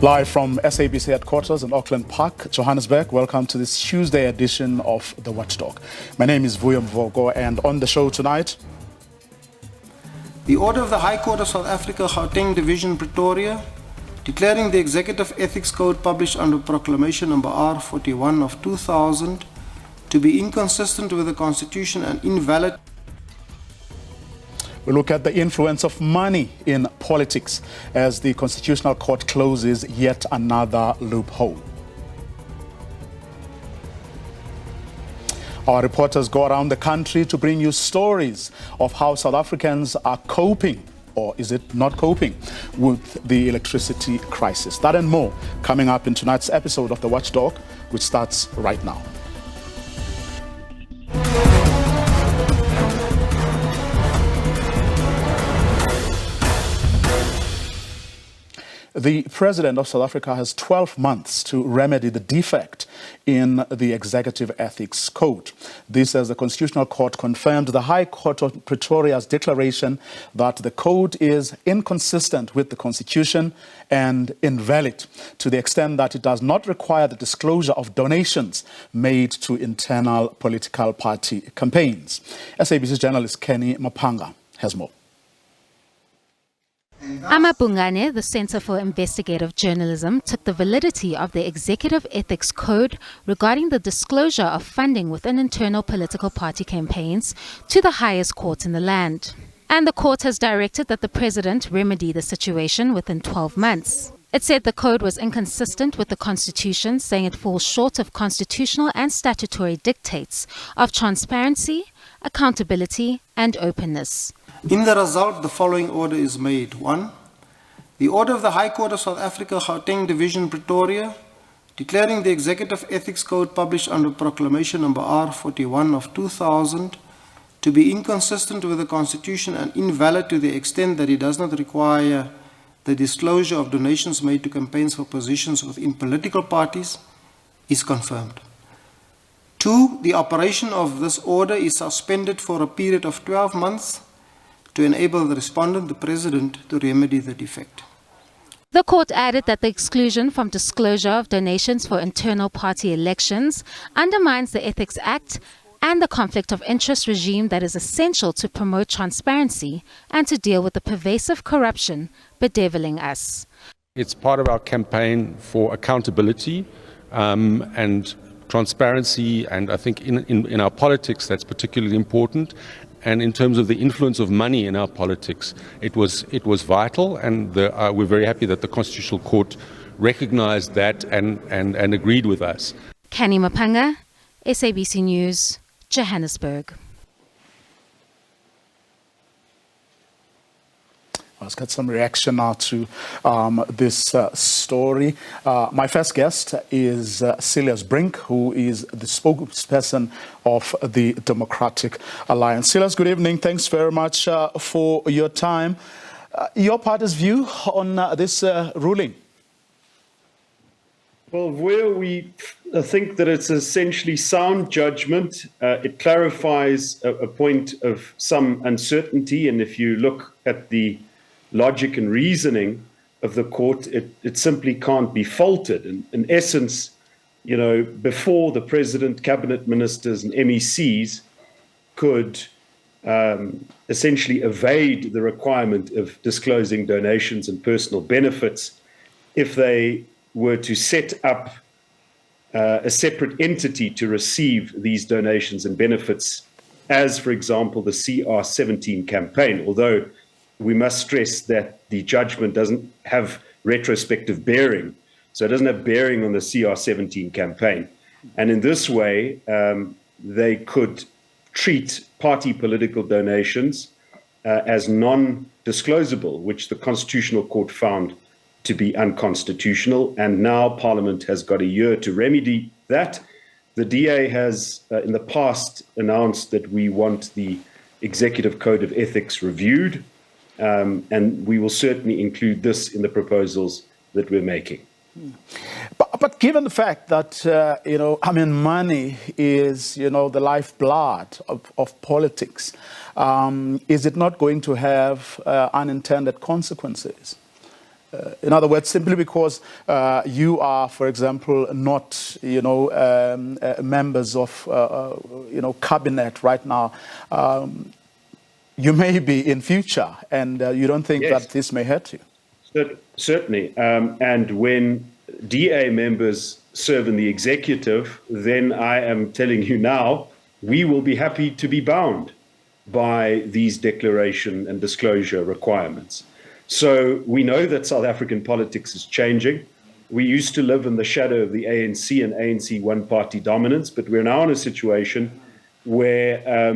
Live from SABC headquarters in Auckland Park, Johannesburg, welcome to this Tuesday edition of The Watchdog. My name is Vuyo Mvogo, and on the show tonight... The order of the High Court of South Africa, Gauteng Division, Pretoria, declaring the Executive Ethics Code published under Proclamation number R41 of 2000 to be inconsistent with the Constitution and invalid. We look at the influence of money in politics as the Constitutional Court closes yet another loophole. Our reporters go around the country to bring you stories of how South Africans are coping, or is it not coping, with the electricity crisis. That and more coming up in tonight's episode of The Watchdog, which starts right now. The President of South Africa has 12 months to remedy the defect in the Executive Ethics Code. This as the Constitutional Court confirmed the High Court of Pretoria's declaration that the code is inconsistent with the Constitution and invalid to the extent that it does not require the disclosure of donations made to internal political party campaigns. SABC journalist Kenny Mapanga has more. Amabungane, the Center for Investigative Journalism, took the validity of the Executive Ethics Code regarding the disclosure of funding within internal political party campaigns to the highest court in the land. And the court has directed that the President remedy the situation within 12 months. It said the code was inconsistent with the Constitution, saying it falls short of constitutional and statutory dictates of transparency, accountability, and openness. In the result, the following order is made. 1. The order of the High Court of South Africa, Gauteng Division, Pretoria, declaring the Executive Ethics Code published under Proclamation number R41 of 2000 to be inconsistent with the Constitution and invalid to the extent that it does not require the disclosure of donations made to campaigns for positions within political parties is confirmed. 2. The operation of this order is suspended for a period of 12 months to enable the respondent, the President, to remedy the defect. The court added that the exclusion from disclosure of donations for internal party elections undermines the Ethics Act and the conflict of interest regime that is essential to promote transparency and to deal with the pervasive corruption bedeviling us. It's part of our campaign for accountability and transparency, and I think in our politics that's particularly important. And in terms of the influence of money in our politics, it was vital, and we're very happy that the Constitutional Court recognized that and agreed with us. Kenny Mapanga, SABC News, Johannesburg. Let's get some reaction now to this story. My first guest is Silas Brink, who is the spokesperson of the Democratic Alliance. Silas, good evening. Thanks very much for your time. Your party's view on this ruling? Well, where we think that it's essentially sound judgment. It clarifies a point of some uncertainty, and if you look at the logic and reasoning of the court, it simply can't be faulted. In essence, you know, before the president, cabinet ministers and MECs could essentially evade the requirement of disclosing donations and personal benefits, if they were to set up a separate entity to receive these donations and benefits, as, for example, the CR17 campaign, although we must stress that the judgment doesn't have retrospective bearing. So it doesn't have bearing on the CR17 campaign. And in this way, they could treat party political donations as non-disclosable, which the Constitutional Court found to be unconstitutional, and now Parliament has got a year to remedy that. The DA has in the past announced that we want the Executive Code of Ethics reviewed, and we will certainly include this in the proposals that we're making. But given the fact that, money is, the lifeblood of politics, is it not going to have unintended consequences? In other words, simply because you are, for example, not, members of, cabinet right now, you may be in future, and you don't think Yes. that this may hurt you? Certainly. And when DA members serve in the executive, then I am telling you now, we will be happy to be bound by these declaration and disclosure requirements. So we know that South African politics is changing. We used to live in the shadow of the ANC and ANC one-party dominance, but we're now in a situation where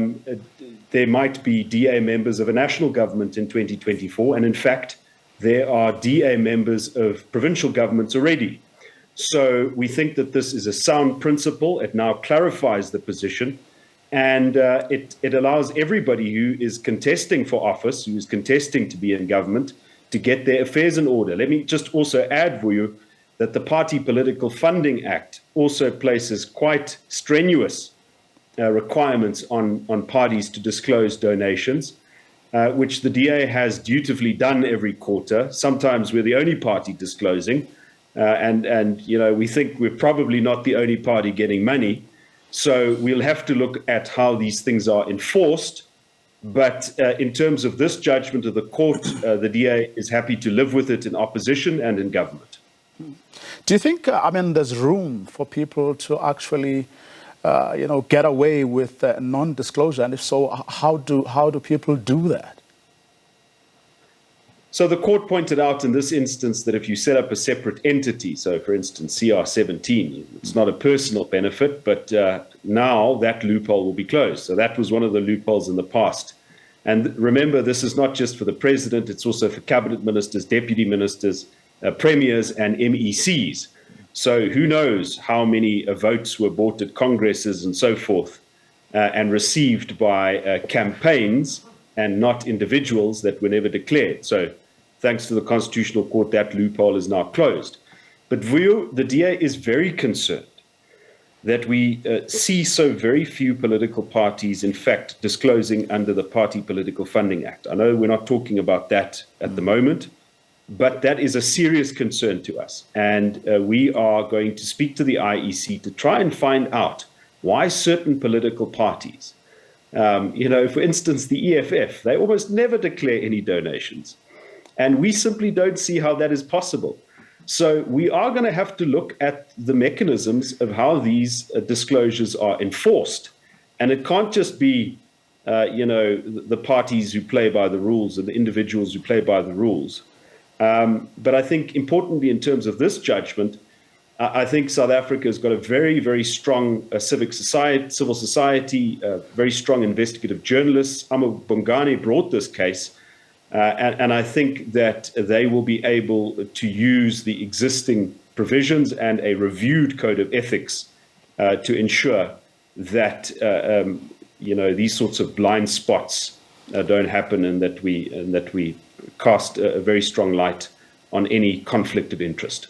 there might be DA members of a national government in 2024, and in fact, there are DA members of provincial governments already. So we think that this is a sound principle. It now clarifies the position, and it allows everybody who is contesting for office, who is contesting to be in government, to get their affairs in order. Let me just also add for you that the Party Political Funding Act also places quite strenuous requirements on parties to disclose donations, which the DA has dutifully done every quarter. Sometimes we're the only party disclosing, and we think we're probably not the only party getting money. So we'll have to look at how these things are enforced. But in terms of this judgment of the court, the DA is happy to live with it in opposition and in government. Do you think, there's room for people to actually, get away with non-disclosure? And if so, how do people do that? So the court pointed out in this instance that if you set up a separate entity, so for instance, CR17, it's not a personal benefit, but now that loophole will be closed. So that was one of the loopholes in the past. And remember, this is not just for the president, it's also for cabinet ministers, deputy ministers, premiers, and MECs. So who knows how many votes were bought at congresses and so forth and received by campaigns and not individuals that were never declared. So thanks to the Constitutional Court, that loophole is now closed. But the DA is very concerned that we see so very few political parties, in fact, disclosing under the Party Political Funding Act. I know we're not talking about that at the moment, but that is a serious concern to us. And we are going to speak to the IEC to try and find out why certain political parties, for instance, the EFF, they almost never declare any donations. And we simply don't see how that is possible. So we are going to have to look at the mechanisms of how these disclosures are enforced. And it can't just be, the parties who play by the rules and the individuals who play by the rules. But I think importantly, in terms of this judgment, I think South Africa has got a very, very strong civil society, very strong investigative journalists. Amo Bongani brought this case. And I think that they will be able to use the existing provisions and a reviewed code of ethics to ensure that these sorts of blind spots don't happen, and that we cast a very strong light on any conflict of interest.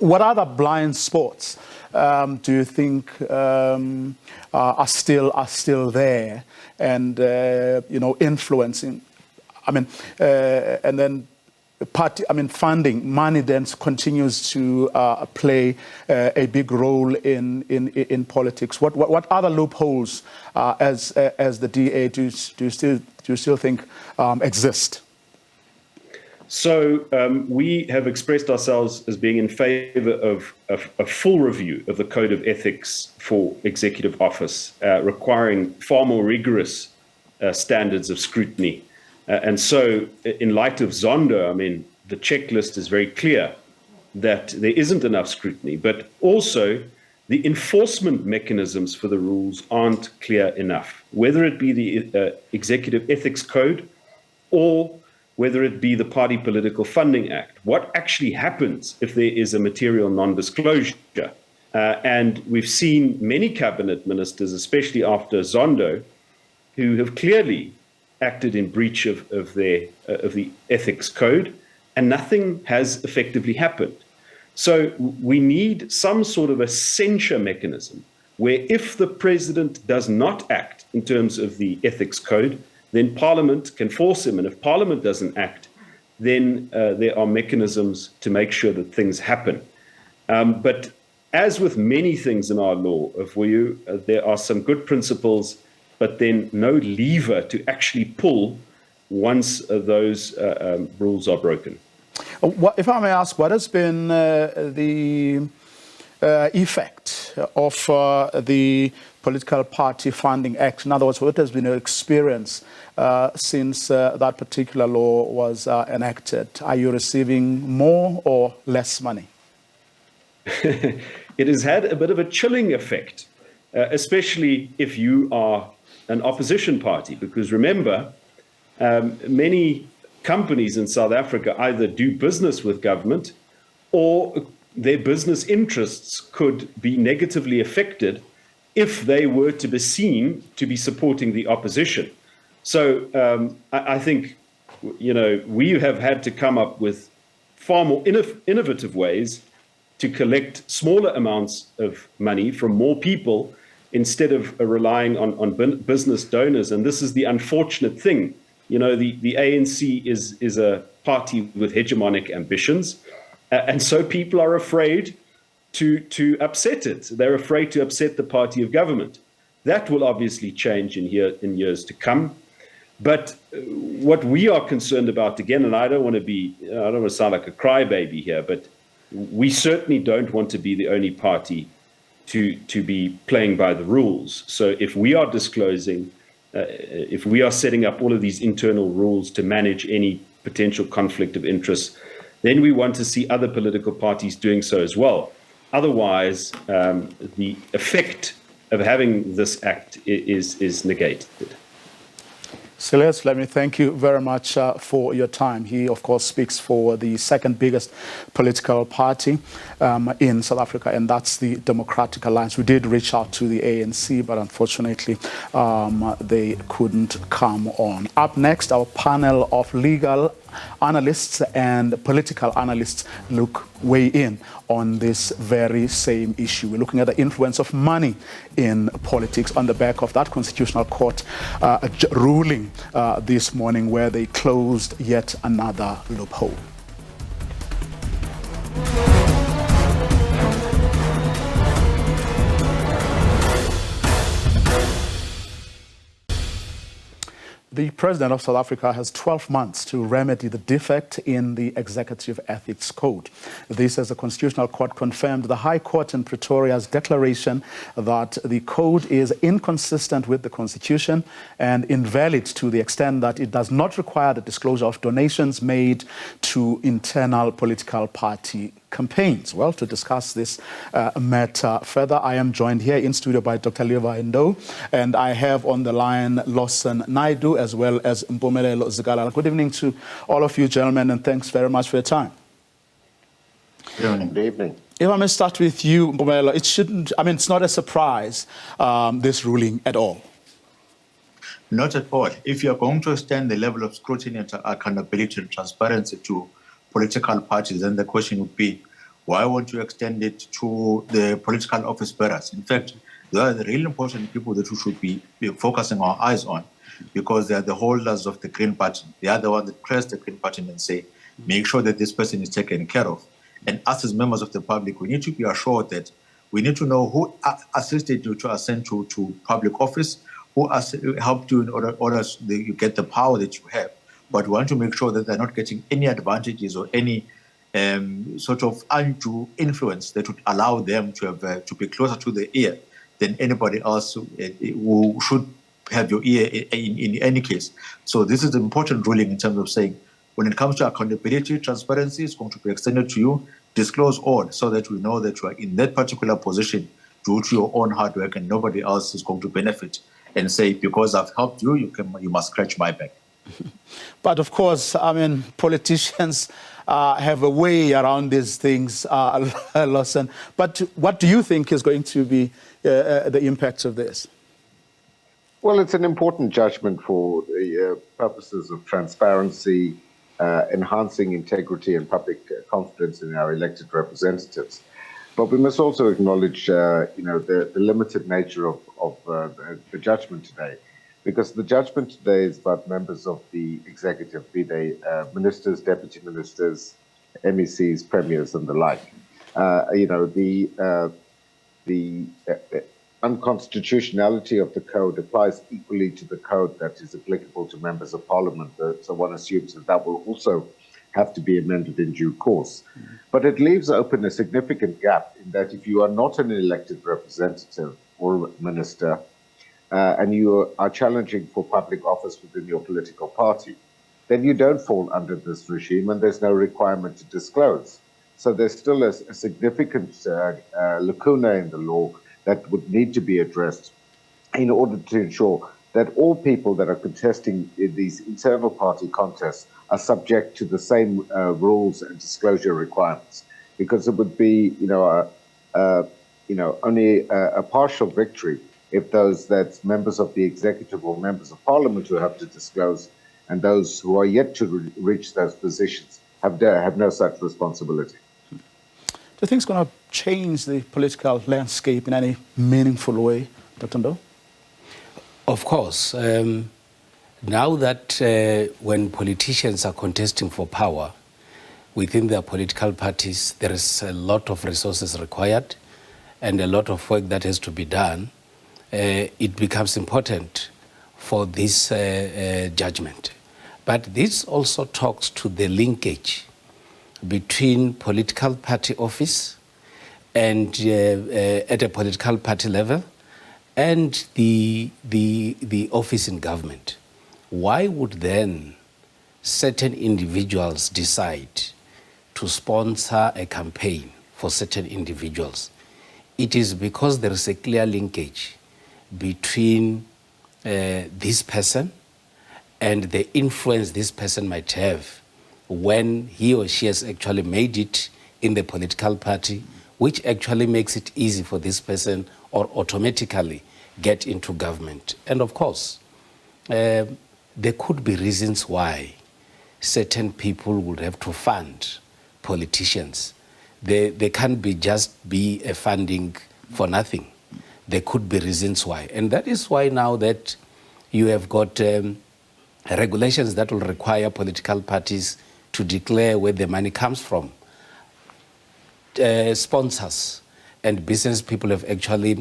What other blind spots do you think are still there and influencing? And then funding, money then continues to play a big role in politics. What other loopholes, as the DA, do you still think exist? So we have expressed ourselves as being in favor of a full review of the Code of Ethics for executive office, requiring far more rigorous standards of scrutiny. And so in light of Zondo, the checklist is very clear that there isn't enough scrutiny, but also the enforcement mechanisms for the rules aren't clear enough, whether it be the Executive Ethics Code or whether it be the Party Political Funding Act. What actually happens if there is a material non-disclosure? And we've seen many cabinet ministers, especially after Zondo, who have clearly acted in breach of the ethics code, and nothing has effectively happened. So we need some sort of a censure mechanism where if the president does not act in terms of the ethics code, then Parliament can force him. And if Parliament doesn't act, then there are mechanisms to make sure that things happen. But as with many things in our law, there are some good principles, but then no lever to actually pull once those rules are broken. If I may ask, what has been the effect of the Political Party Funding Act? In other words, what has been your experience since that particular law was enacted? Are you receiving more or less money? It has had a bit of a chilling effect, especially if you are an opposition party, because remember, many companies in South Africa either do business with government or their business interests could be negatively affected if they were to be seen to be supporting the opposition. So I think, we have had to come up with far more innovative ways to collect smaller amounts of money from more people instead of relying on business donors. And this is the unfortunate thing. The ANC is a party with hegemonic ambitions. And so people are afraid to upset it. They're afraid to upset the party of government. That will obviously change in years to come. But what we are concerned about, again, and I don't want to sound like a crybaby here, but we certainly don't want to be the only party to be playing by the rules. So if we are disclosing, if we are setting up all of these internal rules to manage any potential conflict of interest, then we want to see other political parties doing so as well. Otherwise, the effect of having this act is negated. Silas, let me thank you very much for your time. He, of course, speaks for the second biggest political party in South Africa, and that's the Democratic Alliance. We did reach out to the ANC, but unfortunately, they couldn't come on. Up next, our panel of legal analysts and political analysts weigh in on this very same issue. We're looking at the influence of money in politics on the back of that Constitutional Court ruling this morning, where they closed yet another loophole. The President of South Africa has 12 months to remedy the defect in the Executive Ethics Code. This, as the Constitutional Court confirmed the High Court in Pretoria's declaration that the code is inconsistent with the Constitution and invalid to the extent that it does not require the disclosure of donations made to internal political party campaigns. Well, to discuss this matter further, I am joined here in studio by Dr. Levi Ndo, and I have on the line Lawson Naidu as well as Mpumelelo Zikalala. Good evening to all of you gentlemen, and thanks very much for your time. Good evening. If I may start with you, Mpumelelo, it's not a surprise, this ruling at all. Not at all. If you are going to extend the level of scrutiny and accountability and transparency to political parties, then the question would be, why won't you extend it to the political office bearers? In fact, they are the really important people that we should be focusing our eyes on, because they are the holders of the green button. They are the ones that press the green button and say, make sure that this person is taken care of. And us as members of the public, we need to be assured that we need to know who assisted you to ascend to public office, who helped you in order you get the power that you have. But we want to make sure that they're not getting any advantages or any sort of undue influence that would allow them to have to be closer to the ear than anybody else who should have your ear in any case. So this is an important ruling in terms of saying, when it comes to accountability, transparency is going to be extended to you. Disclose all so that we know that you are in that particular position due to your own hard work, and nobody else is going to benefit and say, because I've helped you, you must scratch my back. But of course, I mean, politicians have a way around these things, Lawson. But what do you think is going to be the impact of this? Well, it's an important judgment for the purposes of transparency, enhancing integrity and public confidence in our elected representatives. But we must also acknowledge, the limited nature of the judgment today, because the judgment today is about members of the executive, be they ministers, deputy ministers, MECs, premiers, and the like. The unconstitutionality of the code applies equally to the code that is applicable to members of parliament. So one assumes that will also have to be amended in due course. But it leaves open a significant gap in that if you are not an elected representative or minister, and you are challenging for public office within your political party, then you don't fall under this regime and there's no requirement to disclose. So there's still a significant lacuna in the law that would need to be addressed in order to ensure that all people that are contesting in these internal party contests are subject to the same rules and disclosure requirements. Because it would be, only a partial victory if that's members of the executive or members of parliament who have to disclose, and those who are yet to reach those positions have no such responsibility. Do you think it's going to change the political landscape in any meaningful way, Dr. Ndo? Of course. Now that when politicians are contesting for power within their political parties, there is a lot of resources required and a lot of work that has to be done. It becomes important for this judgment. But this also talks to the linkage between political party office and at a political party level and the office in government. Why would then certain individuals decide to sponsor a campaign for certain individuals? It is because there is a clear linkage between this person and the influence this person might have when he or she has actually made it in the political party, which actually makes it easy for this person or automatically get into government. And of course, there could be reasons why certain people would have to fund politicians. They can't be a funding for nothing. There could be reasons why. And that is why now that you have got regulations that will require political parties to declare where the money comes from. Sponsors and business people have actually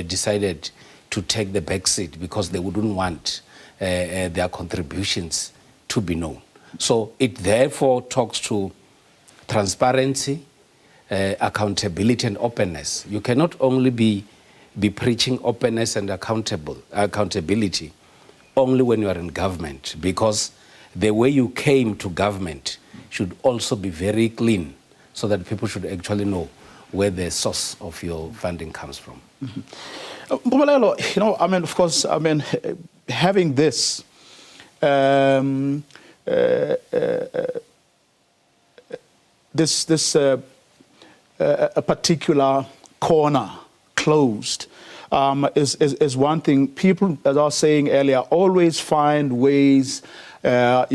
decided to take the back seat because they wouldn't want their contributions to be known. So it therefore talks to transparency, accountability and openness. You cannot only be preaching openness and accountability only when you are in government, because the way you came to government should also be very clean so that people should actually know where the source of your funding comes from. Mpumelelo, of course, having this a particular corner closed is one thing. People, as I was saying earlier, always find ways, of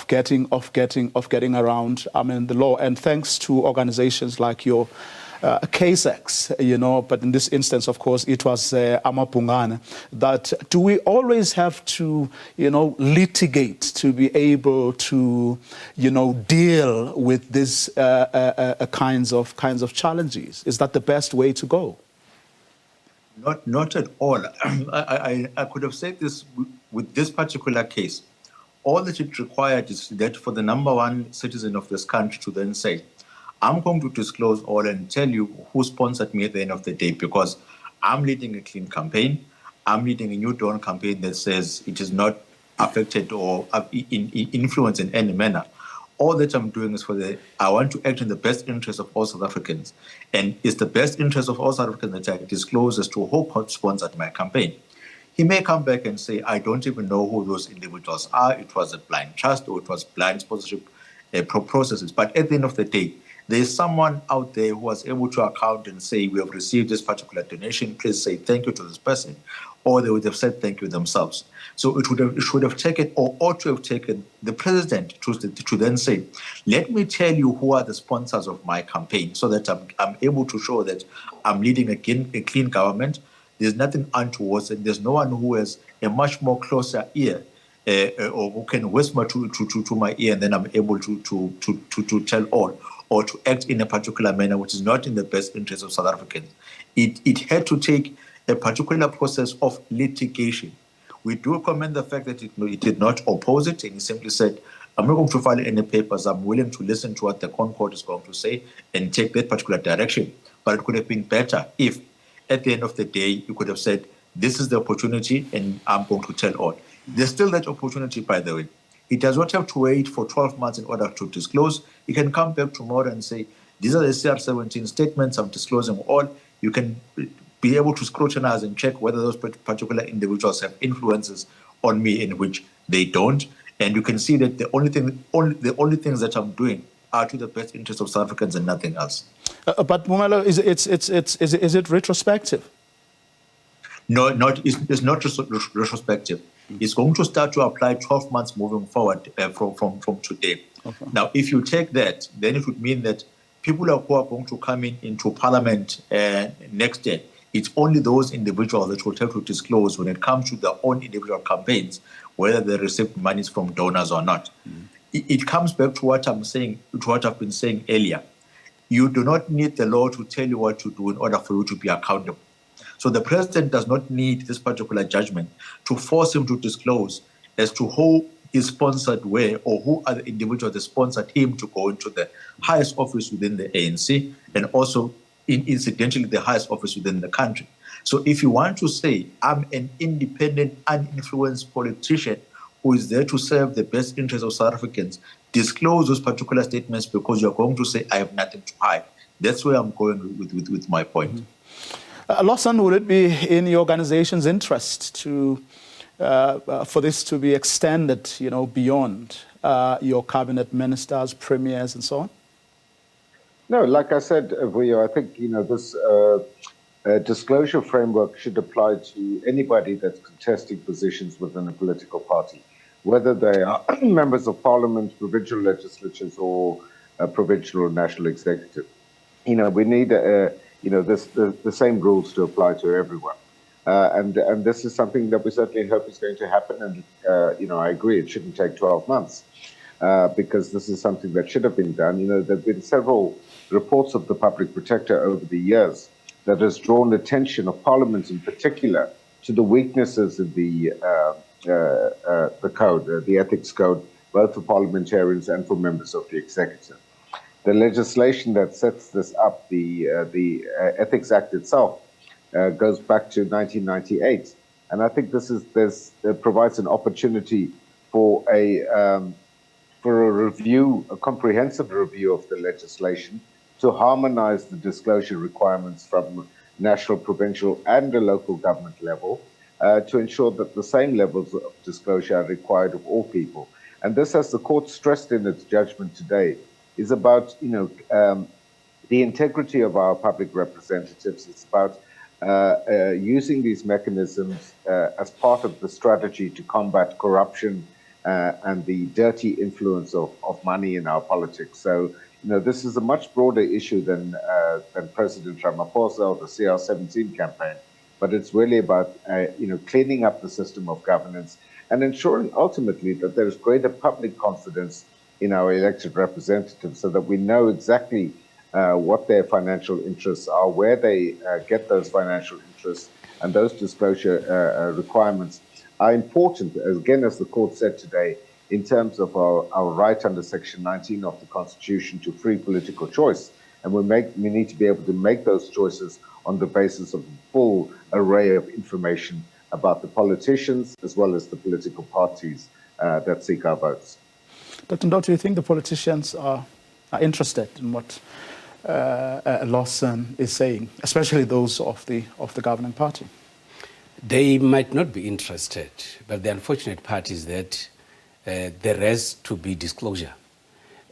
getting around, the law. And thanks to organizations like your KSEX, but in this instance, of course, it was Amapungana. That do we always have to, litigate to be able to, deal with these kinds of challenges? Is that the best way to go? Not at all. I could have said this with this particular case. All that it required is that for the number one citizen of this country to then say, I'm going to disclose all and tell you who sponsored me at the end of the day, because I'm leading a clean campaign. I'm leading a New Dawn campaign that says it is not affected or influenced in any manner. All that I'm doing is I want to act in the best interest of all South Africans. And it's the best interest of all South Africans that I disclose as to who sponsored my campaign. He may come back and say, I don't even know who those individuals are. It was a blind trust or it was blind sponsorship processes. But at the end of the day, there's someone out there who was able to account and say, we have received this particular donation, please say thank you to this person. Or they would have said thank you themselves. So it should have taken, or ought to have taken, the president to then say, let me tell you who are the sponsors of my campaign, so that I'm able to show that I'm leading a clean government. There's nothing untoward, and there's no one who has a much more closer ear or who can whisper to my ear, and then I'm able to tell all, or to act in a particular manner which is not in the best interest of South Africans. It had to take a particular process of litigation. We do commend the fact that it did not oppose it, and he simply said, I'm not going to file any papers. I'm willing to listen to what the Concord is going to say and take that particular direction. But it could have been better if, at the end of the day, you could have said, this is the opportunity and I'm going to tell all. There's still that opportunity, by the way. He does not have to wait for 12 months in order to disclose. He can come back tomorrow and say, these are the CR17 statements, I'm disclosing all. You can be able to scrutinize and check whether those particular individuals have influences on me in which they don't. And you can see that the only things that I'm doing are to the best interest of South Africans and nothing else. But Mumelo, is it retrospective? No, it's not retrospective. It's going to start to apply 12 months moving forward from today. Okay. Now, if you take that, then it would mean that people who are going to come into Parliament next year, it's only those individuals that will have to disclose when it comes to their own individual campaigns, whether they receive monies from donors or not. It comes back to what I'm saying, to what I've been saying earlier. You do not need the law to tell you what to do in order for you to be accountable. So the president does not need this particular judgment to force him to disclose as to who is sponsored where, or who are the individuals that sponsored him to go into the highest office within the ANC, and also incidentally the highest office within the country. So if you want to say, I'm an independent, uninfluenced politician who is there to serve the best interests of South Africans, disclose those particular statements, because you're going to say, I have nothing to hide. That's where I'm going with my point. Lawson, would it be in your organization's interest to for this to be extended, beyond your cabinet ministers, premiers, and so on? No, like I said, Vuyo, I think this disclosure framework should apply to anybody that's contesting positions within a political party, whether they are members of parliament, provincial legislatures, or provincial or national executive. We need the same rules to apply to everyone. And this is something that we certainly hope is going to happen. And, I agree, it shouldn't take 12 months because this is something that should have been done. There have been several reports of the public protector over the years that has drawn attention of Parliament in particular to the weaknesses of the code, the ethics code, both for parliamentarians and for members of the executive. The legislation that sets this up, the Ethics Act itself, goes back to 1998, and I think this provides an opportunity for a review, a comprehensive review of the legislation to harmonize the disclosure requirements from national, provincial, and the local government level to ensure that the same levels of disclosure are required of all people. And this, as the court stressed in its judgment today, is about the integrity of our public representatives. It's about using these mechanisms as part of the strategy to combat corruption and the dirty influence of money in our politics. So, this is a much broader issue than President Ramaphosa or the CR17 campaign, but it's really about cleaning up the system of governance and ensuring ultimately that there is greater public confidence in our elected representatives, so that we know exactly what their financial interests are, where they get those financial interests, and those disclosure requirements are important, again, as the court said today, in terms of our right under Section 19 of the Constitution to free political choice. And we need to be able to make those choices on the basis of a full array of information about the politicians as well as the political parties that seek our votes. Dr. Ndoto, do you think the politicians are interested in what Lawson is saying, especially those of the governing party? They might not be interested, but the unfortunate part is that there has to be disclosure.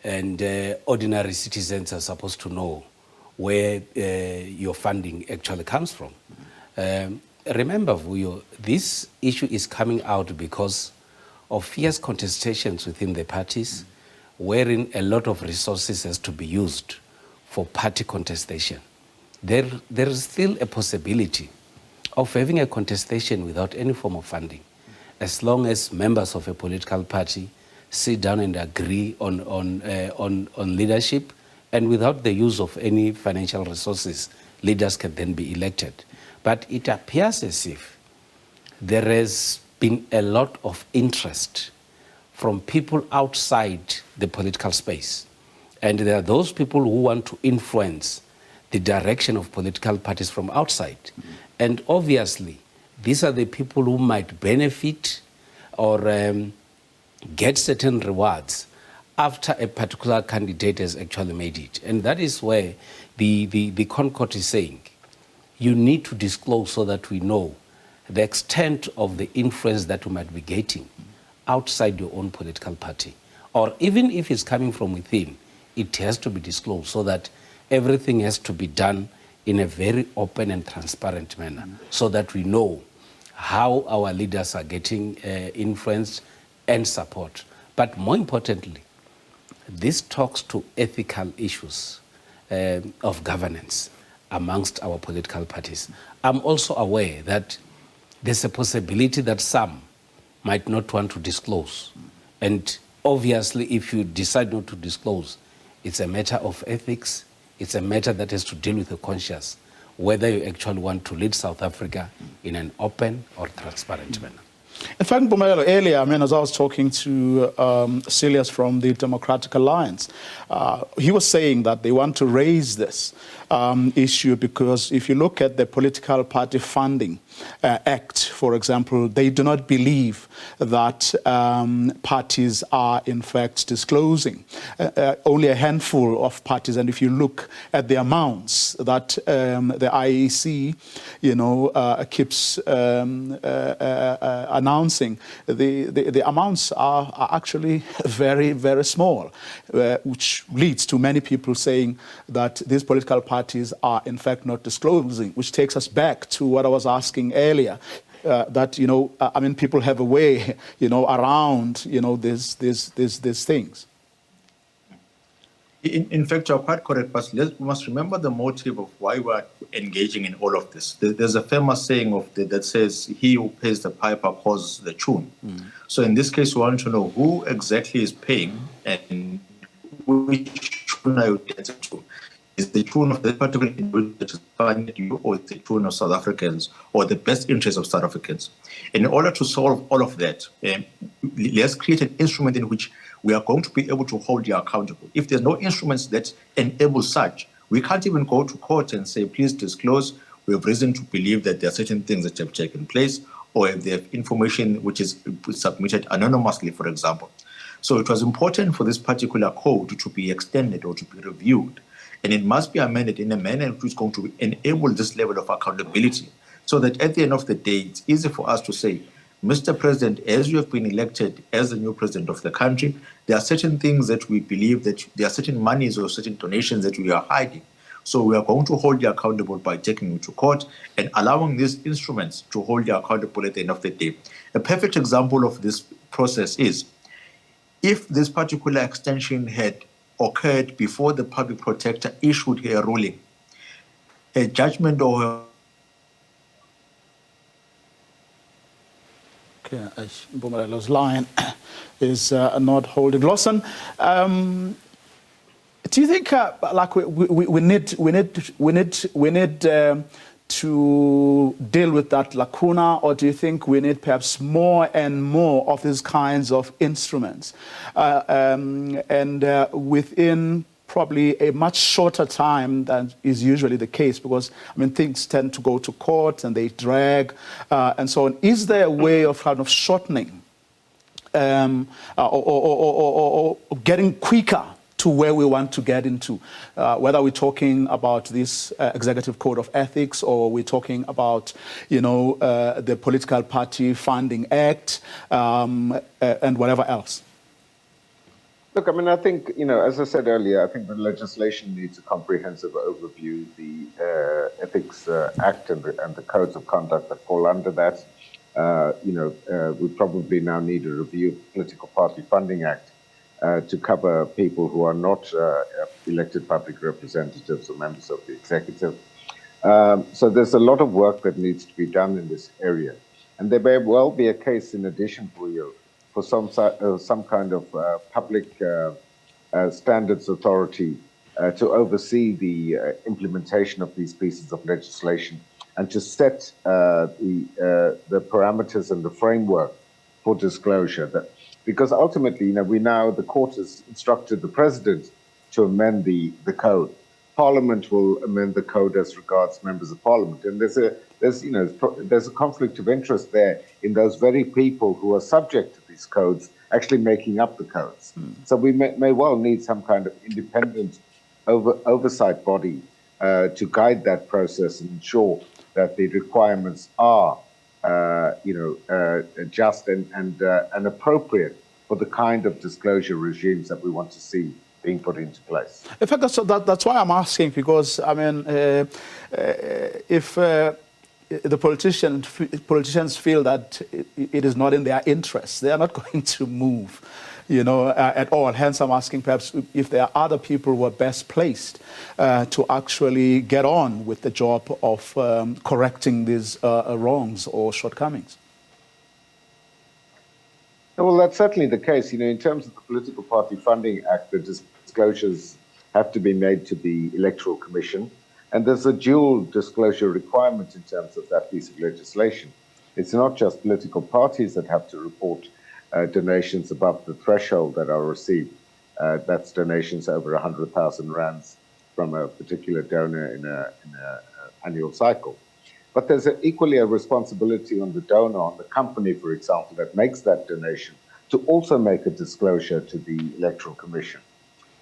And ordinary citizens are supposed to know where your funding actually comes from. Remember, Vuyo, this issue is coming out because of fierce contestations within the parties, wherein a lot of resources has to be used for party contestation. There is still a possibility of having a contestation without any form of funding, as long as members of a political party sit down and agree on leadership, and without the use of any financial resources, leaders can then be elected. But it appears as if there has been a lot of interest from people outside the political space. And there are those people who want to influence the direction of political parties from outside. And obviously, these are the people who might benefit or get certain rewards after a particular candidate has actually made it. And that is where the Concord is saying, you need to disclose so that we know the extent of the influence that we might be getting outside your own political party. Or even if it's coming from within, it has to be disclosed so that everything has to be done in a very open and transparent manner, so that we know how our leaders are getting influence and support. But more importantly, this talks to ethical issues of governance amongst our political parties. I'm also aware that there's a possibility that some might not want to disclose. And obviously, if you decide not to disclose, it's a matter of ethics. It's a matter that has to deal with the conscience, whether you actually want to lead South Africa in an open or transparent manner. In fact, Mpumelelo, earlier, as I was talking to Celius from the Democratic Alliance, he was saying that they want to raise this issue because if you look at the Political Party Funding Act, for example, they do not believe that parties are in fact disclosing. Only a handful of parties, and if you look at the amounts that the IEC, keeps announcing, the amounts are actually very, very small, which leads to many people saying that these political parties are in fact not disclosing, which takes us back to what I was asking earlier, that people have a way around these things. In fact, you're quite correct, but we must remember the motive of why we're engaging in all of this. There's a famous saying that says, he who pays the piper calls the tune. So in this case, we want to know who exactly is paying and which tune are you dancing to. Is the tune of the particular individual that is funding you, or is the tune of South Africans, or the best interest of South Africans? And in order to solve all of that, let's create an instrument in which we are going to be able to hold you accountable. If there's no instruments that enable such, we can't even go to court and say, please disclose. We have reason to believe that there are certain things that have taken place, or if they have information which is submitted anonymously, for example. So it was important for this particular code to be extended or to be reviewed. And it must be amended in a manner which is going to enable this level of accountability, so that at the end of the day, it's easy for us to say, Mr. President, as you have been elected as the new president of the country, there are certain things that we believe that there are certain monies or certain donations that we are hiding. So we are going to hold you accountable by taking you to court and allowing these instruments to hold you accountable at the end of the day. A perfect example of this process is if this particular extension had occurred before the public protector issued her ruling, a judgment or her... Okay, Mpumelo's line is not holding. Lawson, do you think we need to deal with that lacuna, or do you think we need perhaps more and more of these kinds of instruments, within probably a much shorter time than is usually the case, because things tend to go to court and they drag and so on. Is there a way of kind of shortening or getting quicker to where we want to get into, whether we're talking about this executive code of ethics or we're talking about, the Political Party Funding Act and whatever else? Look, I mean, I think, as I said earlier, I think the legislation needs a comprehensive overview. The Ethics Act and the codes of conduct that fall under that. We probably now need a review of the Political Party Funding Act to cover people who are not elected public representatives or members of the executive. So there's a lot of work that needs to be done in this area. And there may well be a case in addition for some kind of public standards authority to oversee the implementation of these pieces of legislation and to set the parameters and the framework for disclosure. Because ultimately, the court has instructed the president to amend the code. Parliament will amend the code as regards members of parliament, and there's a conflict of interest there in those very people who are subject to these codes actually making up the codes. So we may well need some kind of independent oversight body to guide that process and ensure that the requirements are, just and appropriate for the kind of disclosure regimes that we want to see being put into place. In fact, that's why I'm asking, because, if the politicians feel that it is not in their interest, they are not going to move, at all. Hence, I'm asking perhaps if there are other people who are best placed to actually get on with the job of correcting these wrongs or shortcomings. Well, that's certainly the case. In terms of the Political Party Funding Act, the disclosures have to be made to the Electoral Commission. And there's a dual disclosure requirement in terms of that piece of legislation. It's not just political parties that have to report donations above the threshold that are received. That's donations over 100,000 rands from a particular donor in an annual cycle. But there's equally a responsibility on the donor, on the company, for example, that makes that donation, to also make a disclosure to the Electoral Commission.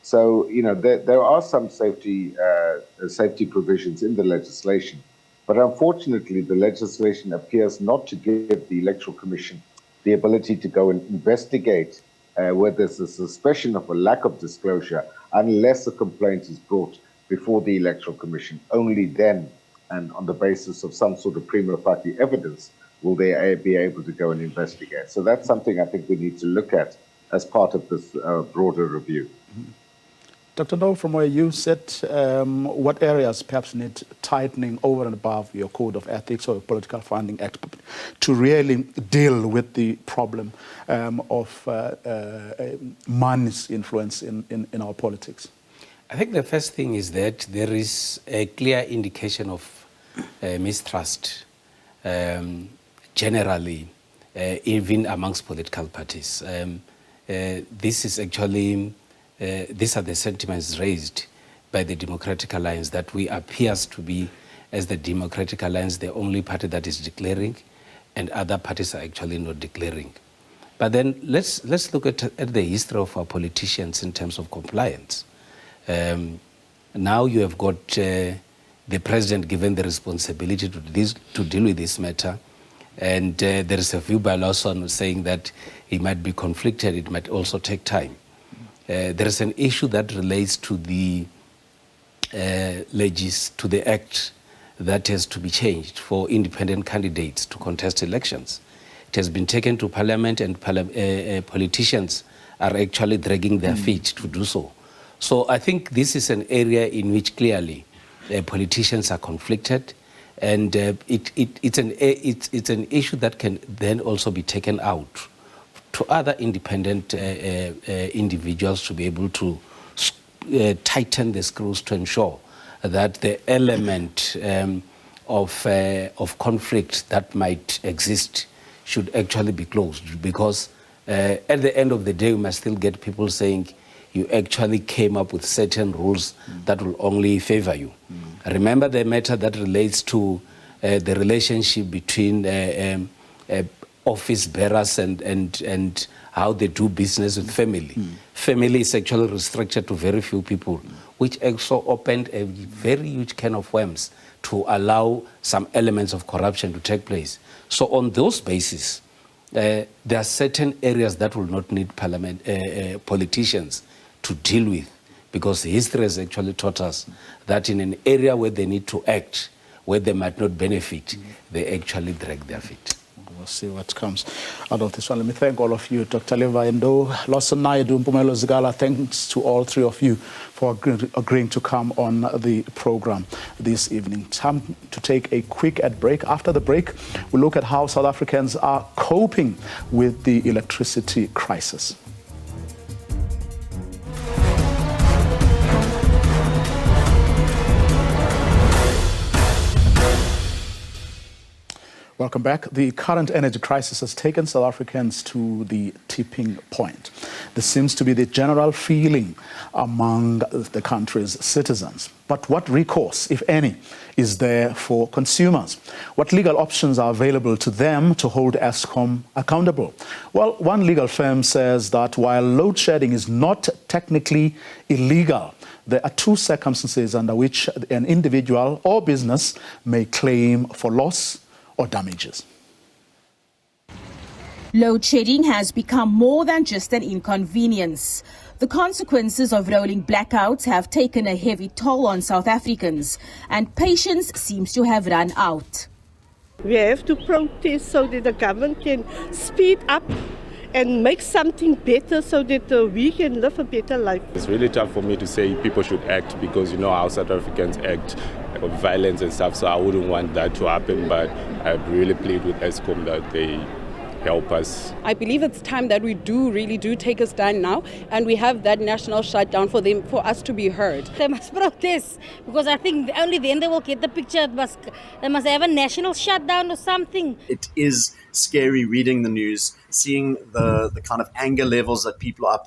So, there are some safety provisions in the legislation, but unfortunately, the legislation appears not to give the Electoral Commission the ability to go and investigate where there's a suspicion of a lack of disclosure, unless a complaint is brought before the Electoral Commission. Only then, and on the basis of some sort of prima facie evidence, will they be able to go and investigate. So that's something I think we need to look at as part of this broader review. Dr. Ndou, from where you sit, what areas perhaps need tightening over and above your Code of Ethics or your Political Funding Act to really deal with the problem of money's influence in our politics? I think the first thing is that there is a clear indication of mistrust generally, even amongst political parties. This is actually, these are the sentiments raised by the Democratic Alliance, that we appears to be, as the Democratic Alliance, the only party that is declaring, and other parties are actually not declaring. But then let's look at the history of our politicians in terms of compliance. Now you have got the president given the responsibility to deal with this matter, and there is a view by Lawson saying that he might be conflicted, it might also take time. There is an issue that relates to the to the act that has to be changed for independent candidates to contest elections. It has been taken to Parliament, and politicians are actually dragging their feet to do so. So I think this is an area in which clearly politicians are conflicted, and it's an issue that can then also be taken out to other independent individuals to be able to tighten the screws to ensure that the element of conflict that might exist should actually be closed. Because at the end of the day, we must still get people saying, you actually came up with certain rules that will only favor you. Remember the matter that relates to the relationship between office bearers and how they do business with family. Family is actually restricted to very few people, which also opened a very huge can of worms to allow some elements of corruption to take place. So on those bases, there are certain areas that will not need politicians to deal with, because history has actually taught us that in an area where they need to act, where they might not benefit, they actually drag their feet. We'll see what comes out of this one. Let me thank all of you, Dr. Leva Endo, Lawson Naidu, Mpumelo Zigala. Thanks to all three of you for agreeing to come on the program this evening. Time to take a quick ad break. After the break, we'll look at how South Africans are coping with the electricity crisis. Welcome back. The current energy crisis has taken South Africans to the tipping point. This seems to be the general feeling among the country's citizens. But what recourse, if any, is there for consumers? What legal options are available to them to hold Eskom accountable? Well, one legal firm says that while load shedding is not technically illegal, there are two circumstances under which an individual or business may claim for loss or damages. Load shedding has become more than just an inconvenience. The consequences of rolling blackouts have taken a heavy toll on South Africans, and patience seems to have run out. We have to protest so that the government can speed up and make something better so that we can live a better life. It's really tough for me to say people should act, because you know how South Africans act with violence and stuff, so I wouldn't want that to happen, but I really plead with Eskom that they help us. I believe it's time that we really do take a stand now, and we have that national shutdown for us to be heard. They must protest, because I think only then they will get the picture. They must have a national shutdown or something. It is scary reading the news, seeing the kind of anger levels that people are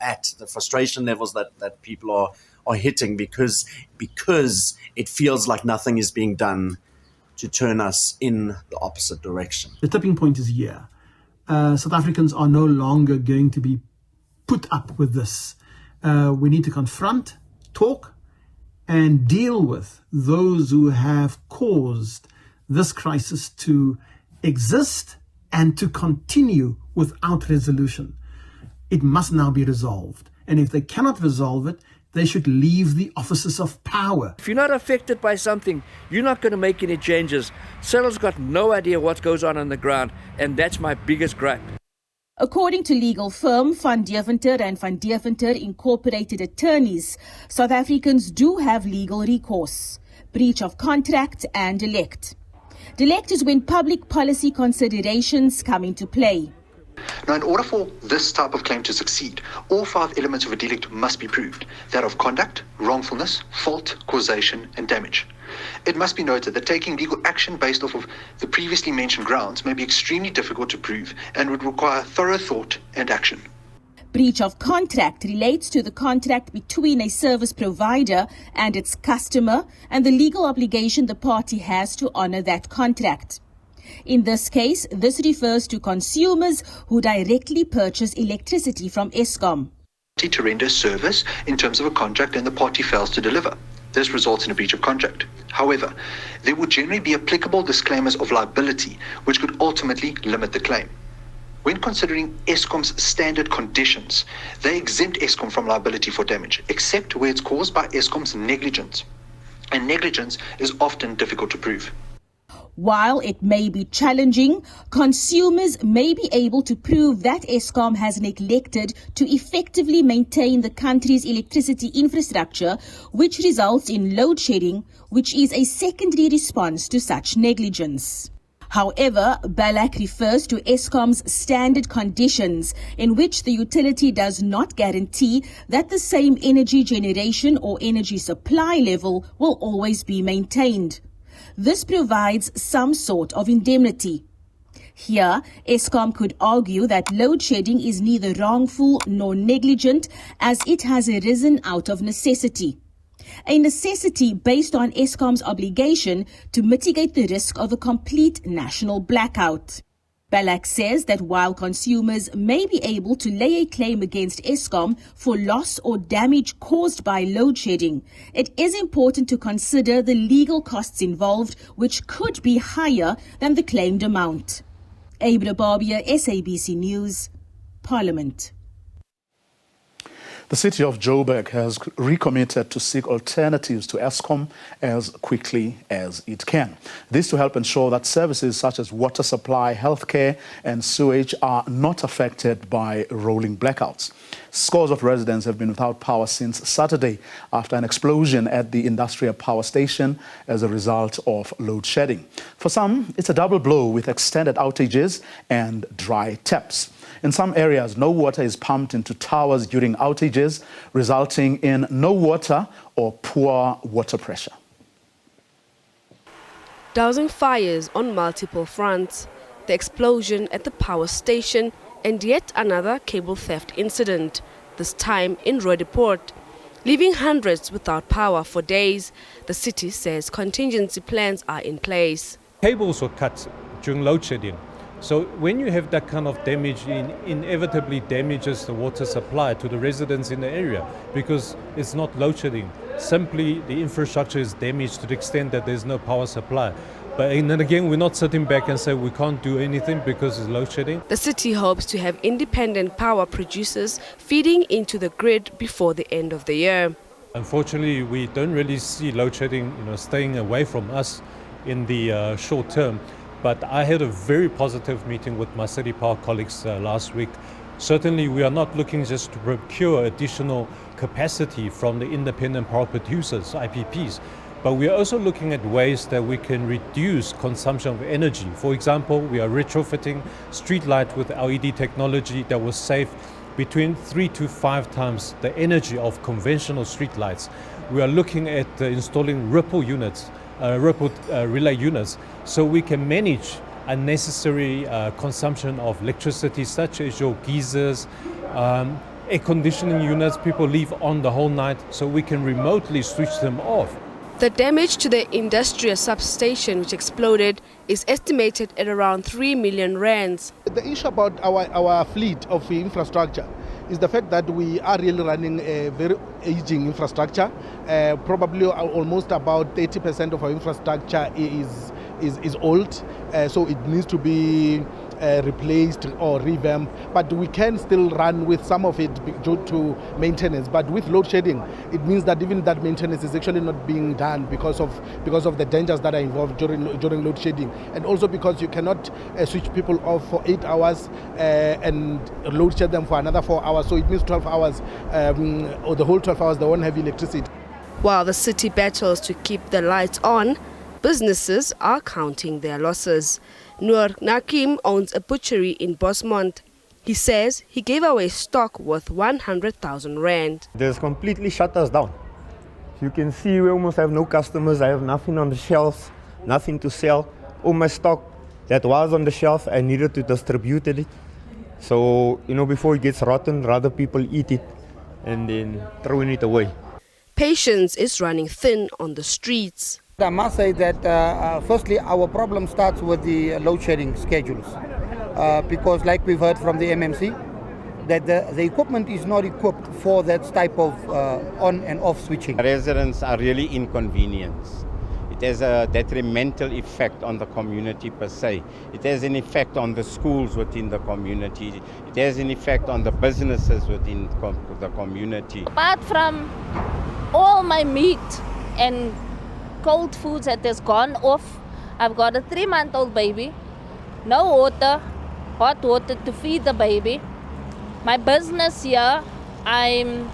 at, the frustration levels that people are hitting, because it feels like nothing is being done to turn us in the opposite direction. The tipping point is here. South Africans are no longer going to be put up with this. We need to confront, talk, and deal with those who have caused this crisis to exist and to continue without resolution. It must now be resolved. And if they cannot resolve it, they should leave the offices of power. If you're not affected by something, you're not going to make any changes. Cyril's got no idea what goes on the ground, and that's my biggest gripe. According to legal firm Van Deventer and Van Deventer Incorporated Attorneys, South Africans do have legal recourse: breach of contract and delect. Delect is when public policy considerations come into play. Now, in order for this type of claim to succeed, all 5 elements of a delict must be proved: that of conduct, wrongfulness, fault, causation, and damage. It must be noted that taking legal action based off of the previously mentioned grounds may be extremely difficult to prove and would require thorough thought and action. Breach of contract relates to the contract between a service provider and its customer and the legal obligation the party has to honor that contract. In this case, this refers to consumers who directly purchase electricity from Eskom. To render service in terms of a contract and the party fails to deliver. This results in a breach of contract. However, there will generally be applicable disclaimers of liability, which could ultimately limit the claim. When considering Eskom's standard conditions, they exempt Eskom from liability for damage, except where it's caused by Eskom's negligence. And negligence is often difficult to prove. While it may be challenging, consumers may be able to prove that Eskom has neglected to effectively maintain the country's electricity infrastructure, which results in load shedding, which is a secondary response to such negligence. However, BALAC refers to Eskom's standard conditions, in which the utility does not guarantee that the same energy generation or energy supply level will always be maintained. This provides some sort of indemnity. Here, Eskom could argue that load shedding is neither wrongful nor negligent, as it has arisen out of necessity. A necessity based on Eskom's obligation to mitigate the risk of a complete national blackout. Balak says that while consumers may be able to lay a claim against Eskom for loss or damage caused by load shedding, it is important to consider the legal costs involved, which could be higher than the claimed amount. Abra Barbia, SABC News, Parliament. The city of Joburg has recommitted to seek alternatives to Eskom as quickly as it can. This to help ensure that services such as water supply, healthcare and sewage are not affected by rolling blackouts. Scores of residents have been without power since Saturday after an explosion at the industrial power station as a result of load shedding. For some, it's a double blow with extended outages and dry taps. In some areas, no water is pumped into towers during outages, resulting in no water or poor water pressure. Dousing fires on multiple fronts, the explosion at the power station, and yet another cable theft incident, this time in Roodepoort. Leaving hundreds without power for days, the city says contingency plans are in place. Cables were cut during load shedding. So when you have that kind of damage, it inevitably damages the water supply to the residents in the area because it's not load shedding. Simply the infrastructure is damaged to the extent that there's no power supply. But then again, we're not sitting back and say we can't do anything because it's load shedding. The city hopes to have independent power producers feeding into the grid before the end of the year. Unfortunately, we don't really see load shedding, staying away from us in the short term. But I had a very positive meeting with my City Power colleagues last week. Certainly, we are not looking just to procure additional capacity from the independent power producers, IPPs, but we are also looking at ways that we can reduce consumption of energy. For example, we are retrofitting street light with LED technology that will save between 3 to 5 times the energy of conventional street lights. We are looking at installing ripple units, relay units, so we can manage unnecessary consumption of electricity, such as your geysers, air conditioning units. People leave on the whole night, so we can remotely switch them off. The damage to the industrial substation which exploded is estimated at around 3 million rands. The issue about our fleet of infrastructure is the fact that we are really running a very aging infrastructure. Probably almost about 30% of our infrastructure is old, so it needs to be replaced or revamped. But we can still run with some of it due to maintenance. But with load shedding, it means that even that maintenance is actually not being done because of the dangers that are involved during load shedding, and also because you cannot switch people off for 8 hours and load shed them for another 4 hours. So it means 12 hours, or the whole 12 hours they won't have electricity. While the city battles to keep the lights on, businesses are counting their losses. Noor Nakim owns a butchery in Bosmont. He says he gave away stock worth 100,000 rand. There's completely shut us down. You can see we almost have no customers. I have nothing on the shelves, nothing to sell. All my stock that was on the shelf, I needed to distribute it. So, before it gets rotten, rather people eat it and then throwing it away. Patience is running thin on the streets. I must say that firstly, our problem starts with the load shedding schedules, because like we've heard from the MMC, that the equipment is not equipped for that type of on and off switching. Residents are really inconvenienced. It has a detrimental effect on the community per se. It has an effect on the schools within the community. It has an effect on the businesses within the community. Apart from all my meat and cold foods that has gone off, I've got a 3-month-old baby, no water, hot water to feed the baby. My business here, I'm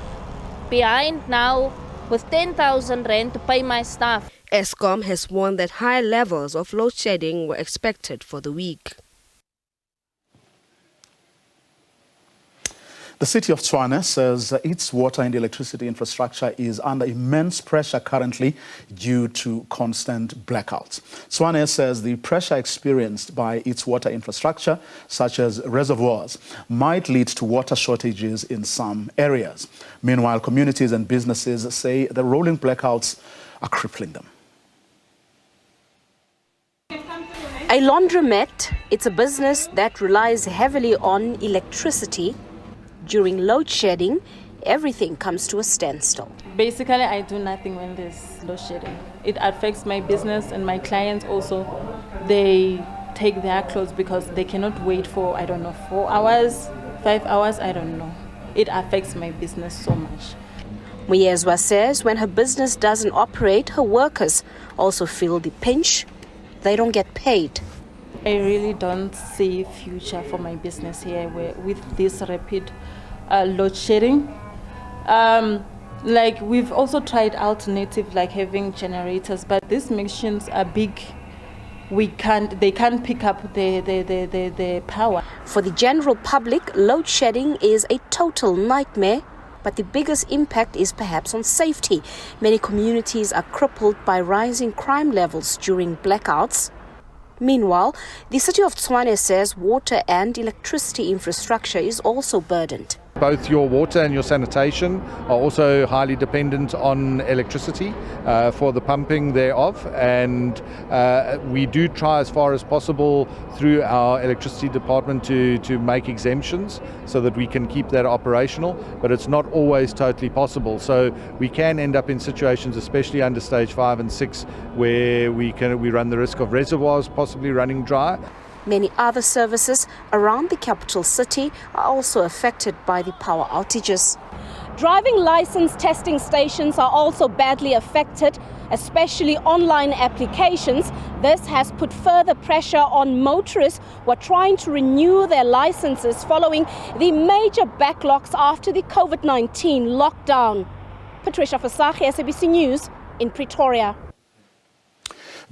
behind now with 10,000 rand to pay my staff. Eskom has warned that high levels of load shedding were expected for the week. The city of Tshwane says its water and electricity infrastructure is under immense pressure currently due to constant blackouts. Tshwane says the pressure experienced by its water infrastructure, such as reservoirs, might lead to water shortages in some areas. Meanwhile, communities and businesses say the rolling blackouts are crippling them. A laundromat It's a business that relies heavily on electricity. During load shedding, everything comes to a standstill. Basically, I do nothing when there's load shedding. It affects my business, and my clients also. They take their clothes because they cannot wait for, 4 hours, 5 hours, I don't know. It affects my business so much. Muyezwa says when her business doesn't operate, her workers also feel the pinch. They don't get paid. I really don't see a future for my business here with this rapid load shedding. Like we've also tried alternative like having generators, but these machines are big. They can't pick up the power. For the general public, load shedding is a total nightmare, but the biggest impact is perhaps on safety. Many communities are crippled by rising crime levels during blackouts. Meanwhile, the city of Tshwane says water and electricity infrastructure is also burdened. Both your water and your sanitation are also highly dependent on electricity for the pumping thereof, and we do try as far as possible through our electricity department to make exemptions so that we can keep that operational, but it's not always totally possible. So we can end up in situations, especially under stage 5 and 6, where we run the risk of reservoirs possibly running dry. Many other services around the capital city are also affected by the power outages. Driving license testing stations are also badly affected, especially online applications. This has put further pressure on motorists who are trying to renew their licenses following the major backlogs after the COVID-19 lockdown. Patricia Fasachi, SABC News in Pretoria.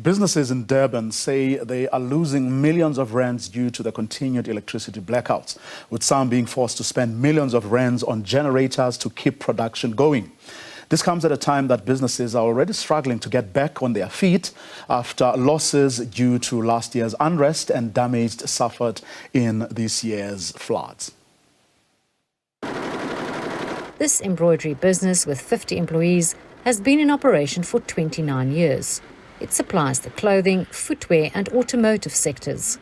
Businesses in Durban say they are losing millions of rands due to the continued electricity blackouts, with some being forced to spend millions of rands on generators to keep production going. This comes at a time that businesses are already struggling to get back on their feet after losses due to last year's unrest and damage suffered in this year's floods. This embroidery business with 50 employees has been in operation for 29 years. It supplies the clothing, footwear and automotive sectors.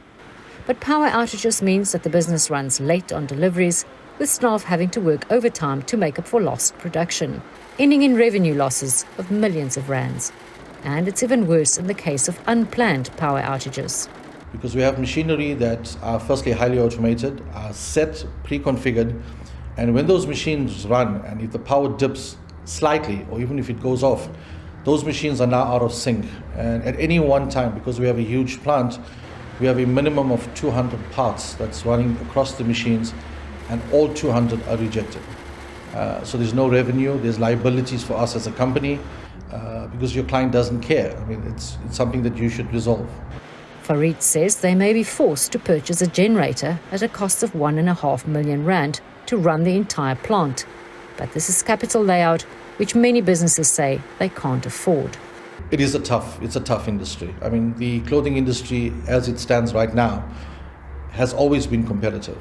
But power outages means that the business runs late on deliveries, with staff having to work overtime to make up for lost production, ending in revenue losses of millions of rands. And it's even worse in the case of unplanned power outages. Because we have machinery that are firstly highly automated, are set, pre-configured, and when those machines run, and if the power dips slightly, or even if it goes off, those machines are now out of sync. And at any one time, because we have a huge plant, we have a minimum of 200 parts that's running across the machines, and all 200 are rejected. So there's no revenue, there's liabilities for us as a company, because your client doesn't care. I mean, it's something that you should resolve. Farid says they may be forced to purchase a generator at a cost of 1.5 million rand to run the entire plant. But this is capital layout, which many businesses say they can't afford. It's a tough industry. I mean, the clothing industry, as it stands right now, has always been competitive.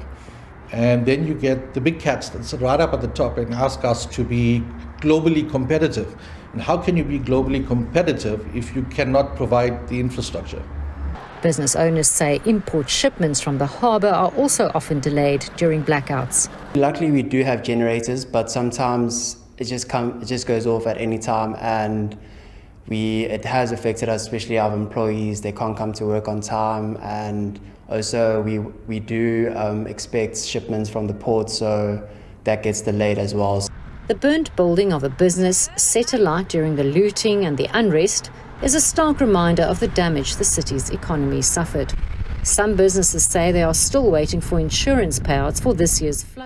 And then you get the big cats that sit right up at the top and ask us to be globally competitive. And how can you be globally competitive if you cannot provide the infrastructure? Business owners say import shipments from the harbour are also often delayed during blackouts. Luckily, we do have generators, but sometimes it just goes off at any time, and it has affected us, especially our employees. They can't come to work on time, and also we do expect shipments from the port, so that gets delayed as well. The burnt building of a business set alight during the looting and the unrest is a stark reminder of the damage the city's economy suffered. Some businesses say they are still waiting for insurance payouts for this year's flood.